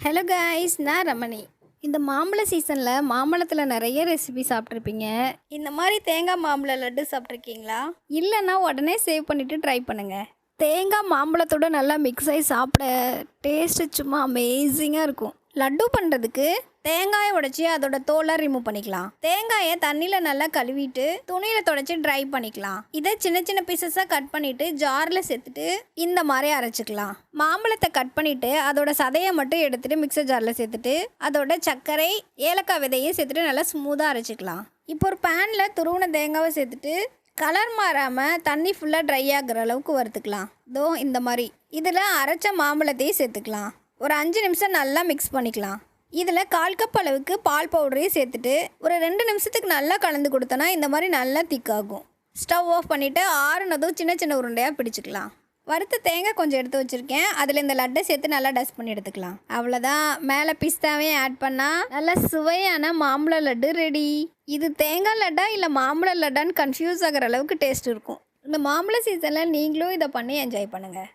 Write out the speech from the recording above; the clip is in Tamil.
ஹலோ காய்ஸ், நான் ரமணி. இந்த மாம்பழ சீசனில் மாம்பழத்தில் நிறைய ரெசிபி சாப்பிட்ருப்பீங்க. இந்த மாதிரி தேங்காய் மாம்பழ லட்டு சாப்பிட்ருக்கீங்களா? இல்லைன்னா உடனே சேவ் பண்ணிவிட்டு ட்ரை பண்ணுங்கள். தேங்காய் மாம்பழத்தோட நல்லா மிக்ஸ் ஆகி சாப்பிட டேஸ்ட்டு சும்மா அமேசிங்காக இருக்கும். லட்டு பண்ணுறதுக்கு தேங்காயை உடைச்சி அதோட தோலை ரிமூவ் பண்ணிக்கலாம். தேங்காயை தண்ணியில் நல்லா கழுவிட்டு துணியில் தொடச்சி ட்ரை பண்ணிக்கலாம். இதை சின்ன சின்ன பீசஸாக கட் பண்ணிவிட்டு ஜாரில் சேர்த்துட்டு இந்த மாதிரி அரைச்சிக்கலாம். மாம்பழத்தை கட் பண்ணிவிட்டு அதோட சதையை மட்டும் எடுத்துகிட்டு மிக்சர் ஜாரில் சேர்த்துட்டு அதோட சர்க்கரை ஏலக்காய் விதையும் சேர்த்துட்டு நல்லா ஸ்மூத்தாக அரைச்சிக்கலாம். இப்போ ஒரு பேனில் துருவின தேங்காவை சேர்த்துட்டு கலர் மாறாமல் தண்ணி ஃபுல்லாக ட்ரை ஆகிற அளவுக்கு வறுத்துக்கலாம். இதோ இந்த மாதிரி இதில் அரைச்ச மாம்பழத்தையும் சேர்த்துக்கலாம். ஒரு 5 நிமிஷம் நல்லா மிக்ஸ் பண்ணிக்கலாம். இதில் 1/4 கப் அளவுக்கு பால் பவுடரையும் சேர்த்துட்டு ஒரு 2 நிமிஷத்துக்கு நல்லா கலந்து கொடுத்தோன்னா இந்த மாதிரி நல்லா திக்காகும். ஸ்டவ் ஆஃப் பண்ணிவிட்டு ஆறுனதும் சின்ன சின்ன உருண்டையாக பிடிச்சிக்கலாம். வறுத்த தேங்காய் கொஞ்சம் எடுத்து வச்சுருக்கேன். அதில் இந்த லட்டை சேர்த்து நல்லா டஸ்ட் பண்ணி எடுத்துக்கலாம். அவ்வளோதான், மேலே பிஸ்தாவையும் ஆட் பண்ணால் நல்லா சுவையான மாம்பழ லட்டு ரெடி. இது தேங்காய் லட்டா இல்லை மாம்பழ லட்டான்னு கன்ஃபியூஸ் ஆகிற அளவுக்கு டேஸ்ட் இருக்கும். இந்த மாம்பழ சீசனில் நீங்களும் இதை பண்ணி என்ஜாய் பண்ணுங்கள்.